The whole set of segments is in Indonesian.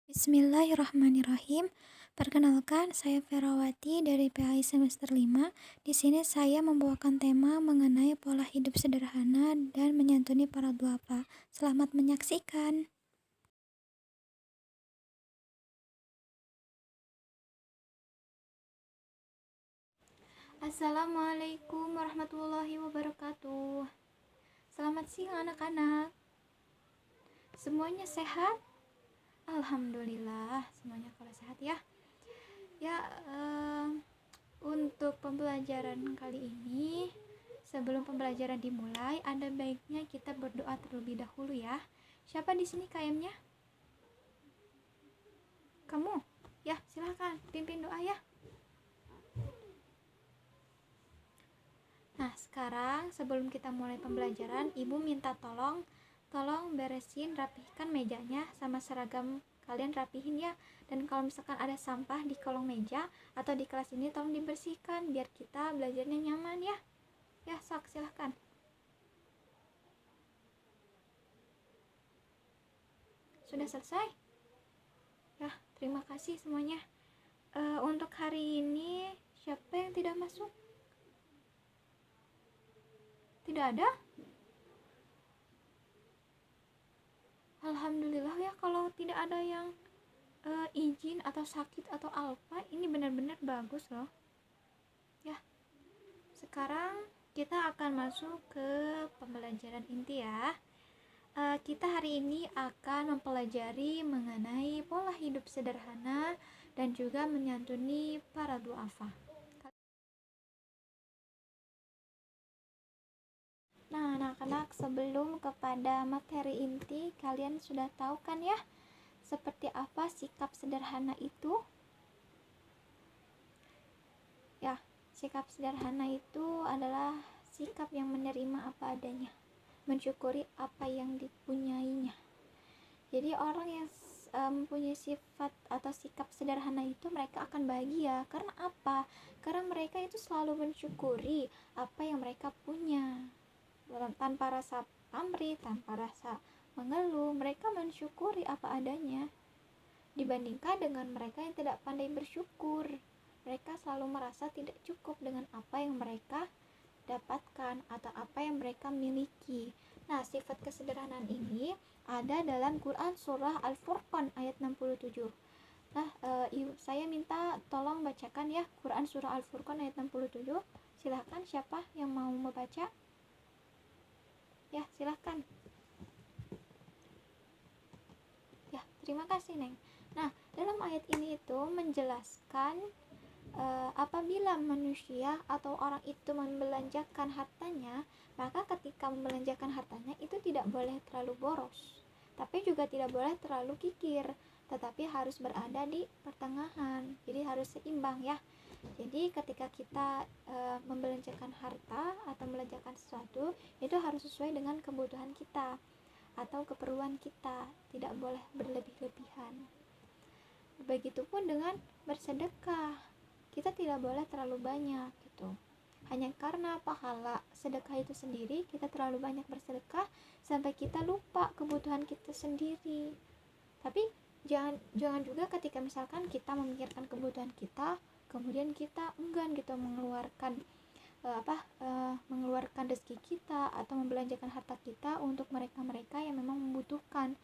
Bismillahirrahmanirrahim. Perkenalkan, saya Ferawati dari PAI semester 5. Di sini saya membawakan tema mengenai pola hidup sederhana dan menyantuni para duafa. Selamat menyaksikan. Assalamualaikum warahmatullahi wabarakatuh. Selamat siang anak-anak. Semuanya sehat? Alhamdulillah, semuanya kalau sehat ya. Ya, untuk pembelajaran kali ini, sebelum pembelajaran dimulai, ada baiknya kita berdoa terlebih dahulu ya. Siapa di sini KM-nya? Kamu? Ya, silahkan pimpin doa ya. Nah, sekarang sebelum kita mulai pembelajaran, Ibu minta tolong beresin, rapihkan mejanya sama seragam kalian rapihin ya. Dan kalau misalkan ada sampah di kolong meja atau di kelas ini tolong dibersihkan biar kita belajarnya nyaman ya. Ya, sok silahkan. Sudah selesai? Ya, terima kasih semuanya. Untuk hari ini siapa yang tidak masuk? Tidak ada? Alhamdulillah ya, kalau tidak ada yang izin atau sakit atau apa, ini benar-benar bagus loh ya. Sekarang kita akan masuk ke pembelajaran inti ya. Kita hari ini akan mempelajari mengenai pola hidup sederhana dan juga menyantuni para duafa. Nah, anak-anak, sebelum kepada materi inti, kalian sudah tahu kan ya seperti apa sikap sederhana itu? Ya, sikap sederhana itu adalah sikap yang menerima apa adanya, mensyukuri apa yang dipunyainya. Jadi orang yang mempunyai sifat atau sikap sederhana itu mereka akan bahagia. Karena apa? Karena mereka itu selalu mensyukuri apa yang mereka punya, tanpa rasa pamrih, tanpa rasa mengeluh. Mereka mensyukuri apa adanya, dibandingkan dengan mereka yang tidak pandai bersyukur. Mereka selalu merasa tidak cukup dengan apa yang mereka dapatkan atau apa yang mereka miliki. Nah, sifat kesederhanaan ini ada dalam Quran surah Al-Furqan ayat 67. Nah, saya minta tolong bacakan ya Quran surah Al-Furqan ayat 67. Silahkan, siapa yang mau membaca? Ya, silahkan. Ya, terima kasih Neng. Nah, dalam ayat ini itu menjelaskan apabila manusia atau orang itu membelanjakan hartanya, maka ketika membelanjakan hartanya itu tidak boleh terlalu boros, tapi juga tidak boleh terlalu kikir, tetapi harus berada di pertengahan. Jadi harus seimbang ya. Jadi ketika kita membelanjakan harta atau membelanjakan sesuatu, itu harus sesuai dengan kebutuhan kita atau keperluan kita, tidak boleh berlebih-lebihan. Begitupun dengan bersedekah, kita tidak boleh terlalu banyak gitu. Hanya karena pahala sedekah itu sendiri, kita terlalu banyak bersedekah sampai kita lupa kebutuhan kita sendiri. Tapi jangan juga ketika misalkan kita memikirkan kebutuhan kita, kemudian kita enggan gitu mengeluarkan mengeluarkan rezeki kita atau membelanjakan harta kita untuk mereka-mereka yang memang membutuhkan.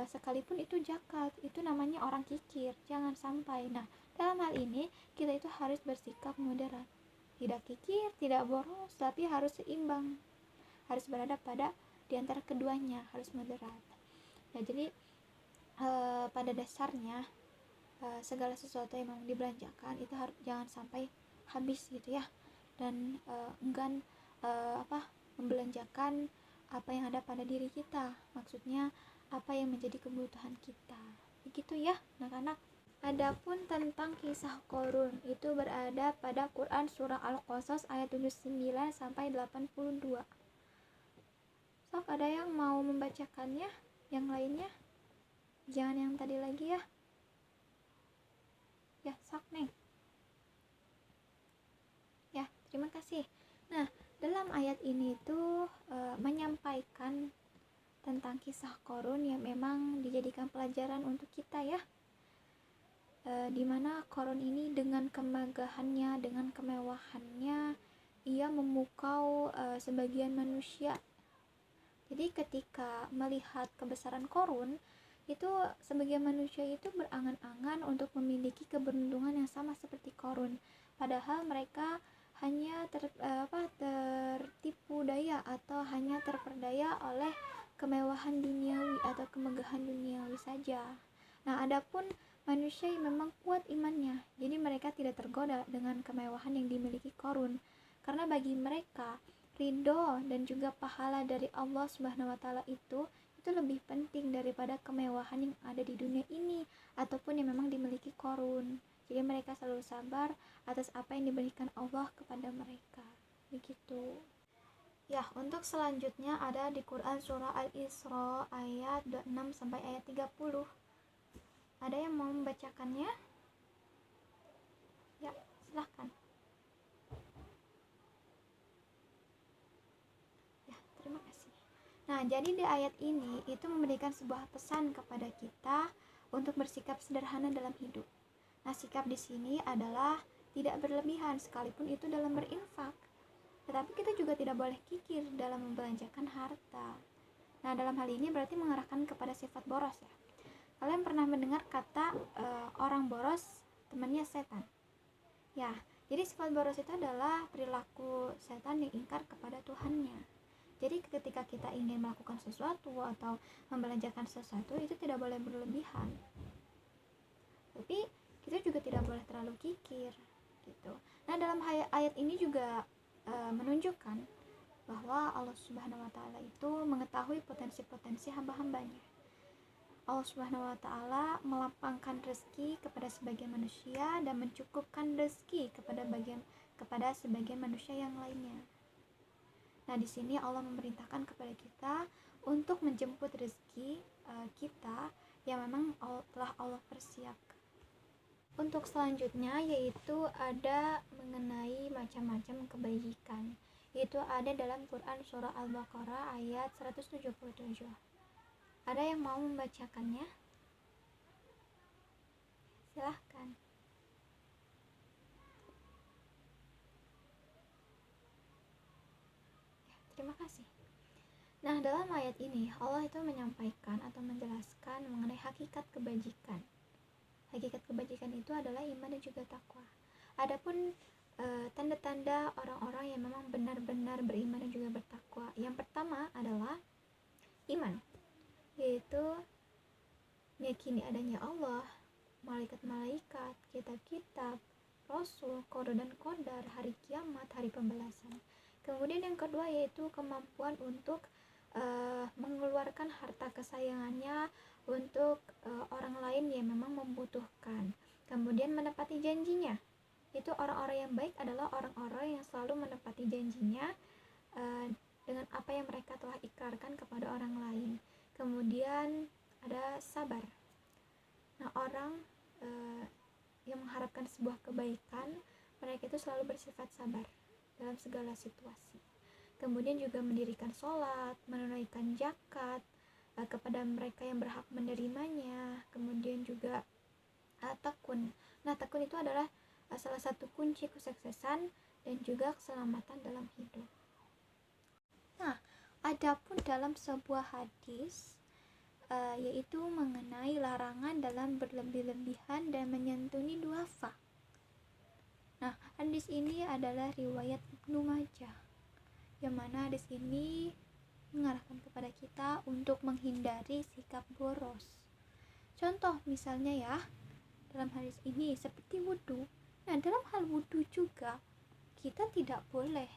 Sekalipun itu zakat, itu namanya orang kikir, jangan sampai. Nah, dalam hal ini kita itu harus bersikap moderat, tidak kikir, tidak boros, tapi harus seimbang, harus berada pada diantara keduanya, harus moderat. Nah, jadi pada dasarnya segala sesuatu yang memang dibelanjakan itu harus jangan sampai habis gitu ya, dan enggan membelanjakan apa yang ada pada diri kita, maksudnya apa yang menjadi kebutuhan kita. Begitu ya anak-anak. Adapun tentang kisah Qorun itu berada pada Quran surah Al-Qasas ayat 79 sampai 82. Sok, ada yang mau membacakannya? Yang lainnya? Jangan yang tadi lagi ya. Ya, sok Neng. Ya, terima kasih. Nah, dalam ayat ini tuh menyampaikan tentang kisah Korun yang memang dijadikan pelajaran untuk kita ya. Dimana Korun ini dengan kemegahannya, dengan kemewahannya, ia memukau sebagian manusia. Jadi ketika melihat kebesaran Korun, itu sebagian manusia itu berangan-angan untuk memiliki keberuntungan yang sama seperti Korun. Padahal mereka hanya tertipu daya atau hanya terperdaya oleh kemewahan duniawi atau kemegahan duniawi saja. Nah, adapun manusia yang memang kuat imannya, jadi mereka tidak tergoda dengan kemewahan yang dimiliki Korun, karena bagi mereka ridho dan juga pahala dari Allah Subhanahu wa taala itu lebih penting daripada kemewahan yang ada di dunia ini ataupun yang memang dimiliki Korun. Jadi mereka selalu sabar atas apa yang diberikan Allah kepada mereka. Begitu. Ya, untuk selanjutnya ada di Quran surah Al-Isra ayat 26 sampai ayat 30. Ada yang mau membacakannya? Ya, silahkan. Ya, terima kasih. Nah, jadi di ayat ini itu memberikan sebuah pesan kepada kita untuk bersikap sederhana dalam hidup. Nah, sikap di sini adalah tidak berlebihan sekalipun itu dalam berinfak. Tetapi kita juga tidak boleh kikir dalam membelanjakan harta. Nah, dalam hal ini berarti mengarahkan kepada sifat boros ya. Kalian pernah mendengar kata orang boros temannya setan? Ya, jadi sifat boros itu adalah perilaku setan yang ingkar kepada Tuhannya. Jadi ketika kita ingin melakukan sesuatu atau membelanjakan sesuatu itu tidak boleh berlebihan. Tapi kita juga tidak boleh terlalu kikir gitu. Nah, dalam ayat ini juga menunjukkan bahwa Allah Subhanahu wa taala itu mengetahui potensi-potensi hamba-hambanya. Allah Subhanahu wa taala melapangkan rezeki kepada sebagian manusia dan mencukupkan rezeki kepada sebagian manusia yang lainnya. Nah, di sini Allah memerintahkan kepada kita untuk menjemput rezeki kita yang memang telah Allah persiapkan. Untuk selanjutnya yaitu ada mengenai macam-macam kebajikan. Itu ada dalam Quran surah Al-Baqarah ayat 177. Ada yang mau membacakannya? Silahkan. Terima kasih. Nah, dalam ayat ini Allah itu menyampaikan atau menjelaskan mengenai hakikat kebajikan. Hakikat kebajikan itu adalah iman dan juga takwa. Adapun tanda-tanda orang-orang yang memang benar-benar beriman dan juga bertakwa, yang pertama adalah iman, yaitu meyakini adanya Allah, malaikat-malaikat, kitab-kitab, rasul, qada dan qadar, hari kiamat, hari pembalasan. Kemudian yang kedua yaitu kemampuan untuk mengeluarkan harta kesayangannya untuk orang lain yang memang membutuhkan. Kemudian menepati janjinya. Itu orang-orang yang baik adalah orang-orang yang selalu menepati janjinya dengan apa yang mereka telah ikrarkan kepada orang lain. Kemudian ada sabar. Nah, orang yang mengharapkan sebuah kebaikan, mereka itu selalu bersifat sabar dalam segala situasi. Kemudian juga mendirikan sholat, menunaikan zakat kepada mereka yang berhak menerimanya. Kemudian juga takun. Nah, takun itu adalah salah satu kunci kesuksesan dan juga keselamatan dalam hidup. Nah, adapun dalam sebuah hadis yaitu mengenai larangan dalam berlebih-lebihan dan menyantuni duafa. Nah, hadis ini adalah riwayat Ibnu Majah, yang mana hadis ini mengarahkan kepada kita untuk menghindari sikap boros. Contoh misalnya ya, dalam hadis ini seperti wudhu. Nah, dalam hal wudhu juga kita tidak boleh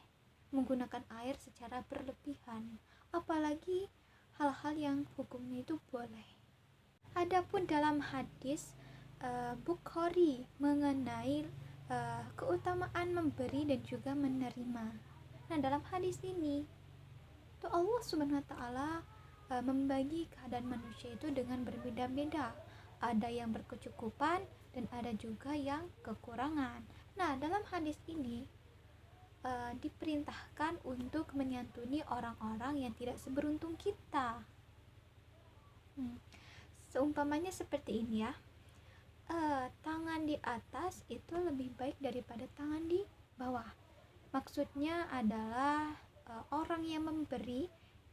menggunakan air secara berlebihan, apalagi hal-hal yang hukumnya itu boleh. Adapun dalam hadis Bukhari mengenai keutamaan memberi dan juga menerima. Nah, dalam hadis ini itu Allah Subhanahu wa taala membagi keadaan manusia itu dengan berbeda-beda. Ada yang berkecukupan dan ada juga yang kekurangan. Nah, dalam hadis ini diperintahkan untuk menyantuni orang-orang yang tidak seberuntung kita. Seumpamanya seperti ini ya, tangan di atas itu lebih baik daripada tangan di bawah. Maksudnya adalah orang yang memberi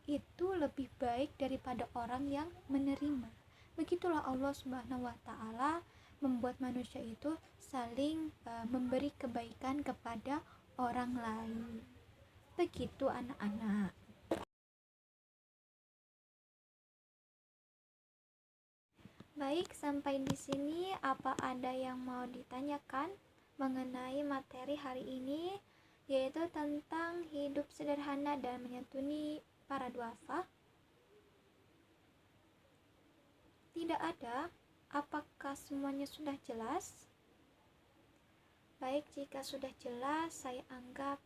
itu lebih baik daripada orang yang menerima. Begitulah Allah Subhanahu wa taala membuat manusia itu saling memberi kebaikan kepada orang lain. Begitu anak-anak. Baik, sampai di sini apa ada yang mau ditanyakan mengenai materi hari ini, yaitu tentang hidup sederhana dan menyantuni para duafa? Tidak ada? Apakah semuanya sudah jelas? Baik, jika sudah jelas, saya anggap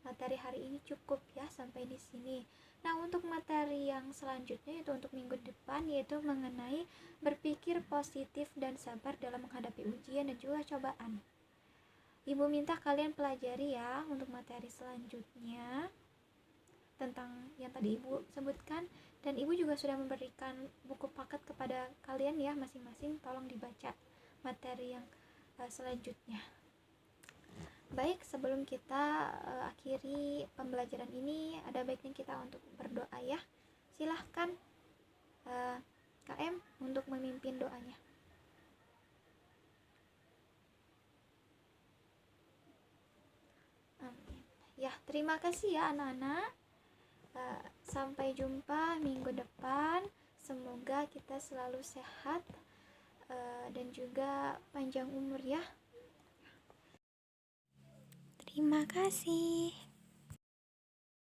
materi hari ini cukup ya sampai di sini. Nah, untuk materi yang selanjutnya itu untuk minggu depan, yaitu mengenai berpikir positif dan sabar dalam menghadapi ujian dan juga cobaan. Ibu minta kalian pelajari ya untuk materi selanjutnya tentang yang tadi Ibu sebutkan, dan Ibu juga sudah memberikan buku paket kepada kalian ya masing-masing. Tolong dibaca materi yang selanjutnya. Baik, sebelum kita akhiri pembelajaran ini, ada baiknya kita untuk berdoa ya. Silahkan KM untuk memimpin doanya. Amin. Ya, terima kasih ya anak-anak. Sampai jumpa minggu depan. Semoga kita selalu sehat dan juga panjang umur ya. Terima kasih.